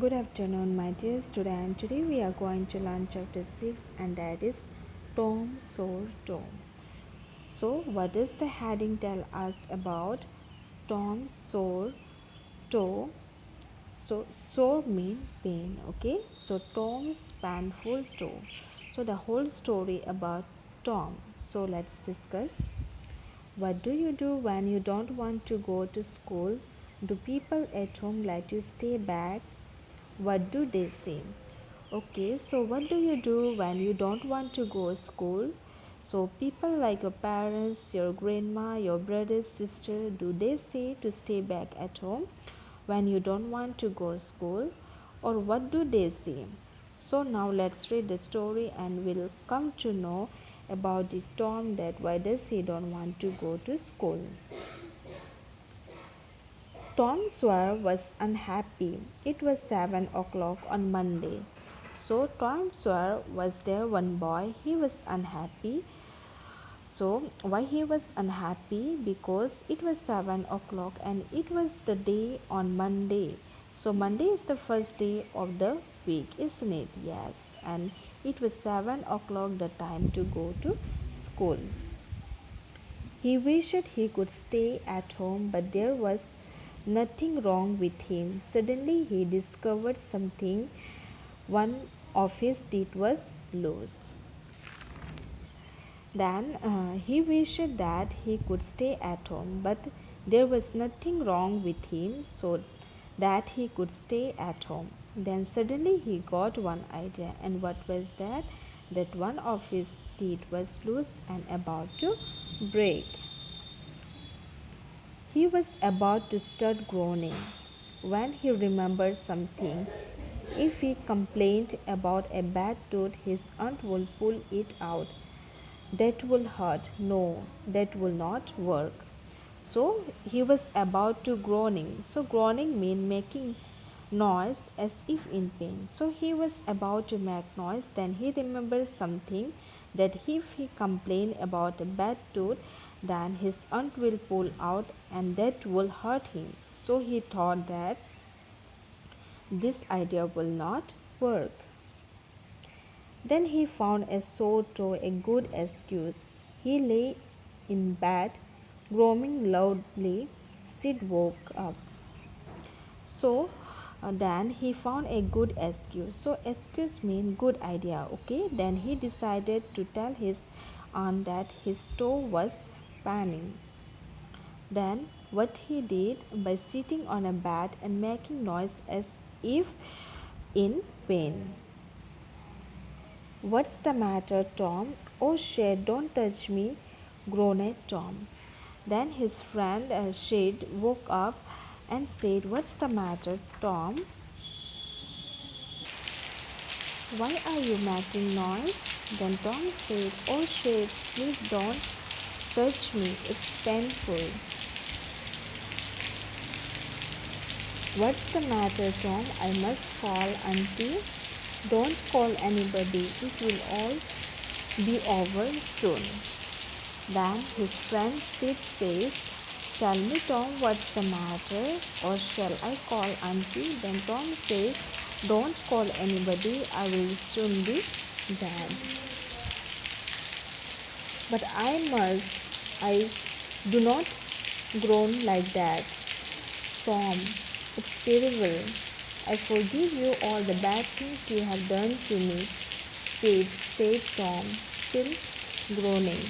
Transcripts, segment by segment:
Good afternoon, my dear student. Today we are going to learn chapter 6, and that is Tom Sore Toe. So, what does the heading tell us about Tom Sore Toe? So, sore mean pain, okay? So, Tom's painful toe. So, the whole story about Tom. So, let's discuss. What do you do when you don't want to go to school? Do people at home let you stay back? What do they say? Okay, so what do you do when you don't want to go to school? So people like your parents, your grandma, your brothers, sister, do they say to stay back at home when you don't want to go to school? Or what do they say? So now let's read the story and we'll come to know about the Tom that why does he don't want to go to school. Tom Sawyer was unhappy. It was 7 o'clock on Monday. So Tom Sawyer was there one boy. He was unhappy. So why he was unhappy? Because it was 7 o'clock and it was the day on Monday. So Monday is the first day of the week, isn't it? Yes. And it was 7 o'clock the time to go to school. He wished he could stay at home, but there was nothing wrong with him. Suddenly, he discovered something. One of his teeth was loose. Then he wished that he could stay at home, but there was nothing wrong with him, so that he could stay at home. Then suddenly he got one idea, and what was that? That one of his teeth was loose and about to break. He was about to start groaning when he remembered something. If he complained about a bad tooth, his aunt would pull it out. That will hurt. No, that will not work. So he was about to groaning. So groaning means making noise as if in pain. So he was about to make noise. Then he remembered something, that if he complained about a bad tooth, then his aunt will pull out and that will hurt him. So he thought that this idea will not work. Then he found a sore toe a good excuse. He lay in bed, groaning loudly. Sid woke up. So then he found a good excuse. So excuse mean good idea. Okay. Then he decided to tell his aunt that his toe was paining. Then what he did, by sitting on a bed and making noise as if in pain. What's the matter, Tom? Oh, shit, don't touch me, groaned Tom. Then his friend Shade woke up and said, what's the matter, Tom? Why are you making noise? Then Tom said, oh, Shade, please don't touch me, it's painful. What's the matter, Tom? I must call Auntie. Don't call anybody, it will all be over soon. Then his friend Sid says, tell me, Tom, what's the matter? Or shall I call Auntie? Then Tom says, don't call anybody, I will soon be dead. But I do not groan like that. Tom, it's terrible. I forgive you all the bad things you have done to me, said Tom, still groaning.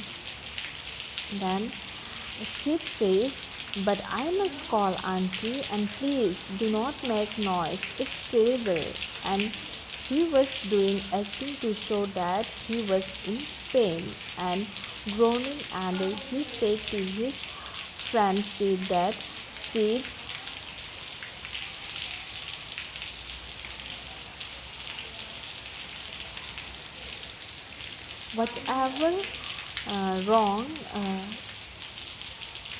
Then Sid says, but I must call Auntie and please do not make noise. It's terrible. And he was doing acting to show that he was in pain and groaning, and he said to his friend Sid that Sid, whatever wrong,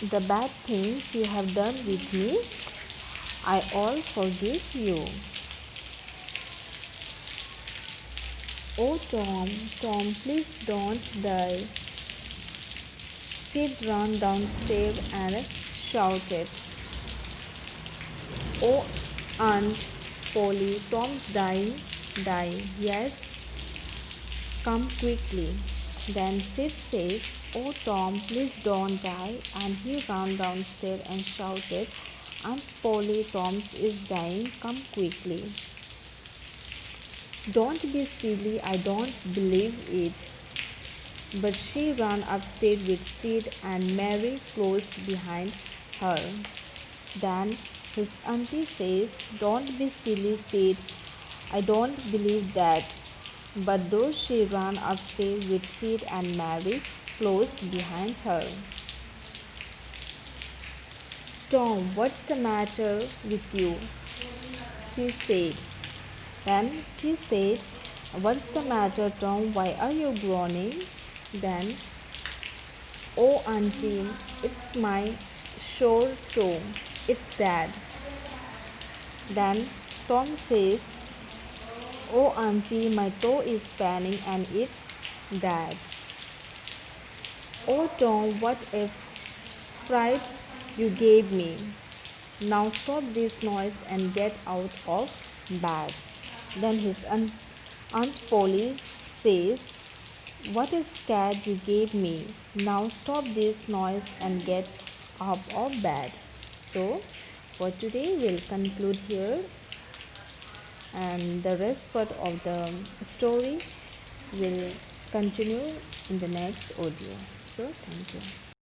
the bad things you have done with me, I all forgive you. Oh Tom, Tom, please don't die. Sid ran downstairs and shouted, oh aunt, Polly, Tom's dying, dying. Yes, come quickly. Then Sid says, oh Tom, please don't die. And he ran downstairs and shouted, Aunt Polly, Tom is dying, come quickly. Don't be silly, I don't believe it. But she ran upstairs with Sid and Mary close behind her. Then his auntie says, don't be silly, Sid. I don't believe that. But though she ran upstairs with Sid and Mary close behind her. Tom, what's the matter with you? She said. Then she said, what's the matter, Tom? Why are you groaning? Then, oh, auntie, it's my sore toe. It's Dad. Then Tom says, oh, auntie, my toe is paining and it's Dad. Oh, Tom, what a fright you gave me. Now stop this noise and get out of bed. Then his Aunt Polly says, what a scare you gave me. Now stop this noise and get up of bed. So for today we'll conclude here, and the rest part of the story will continue in the next audio. So thank you.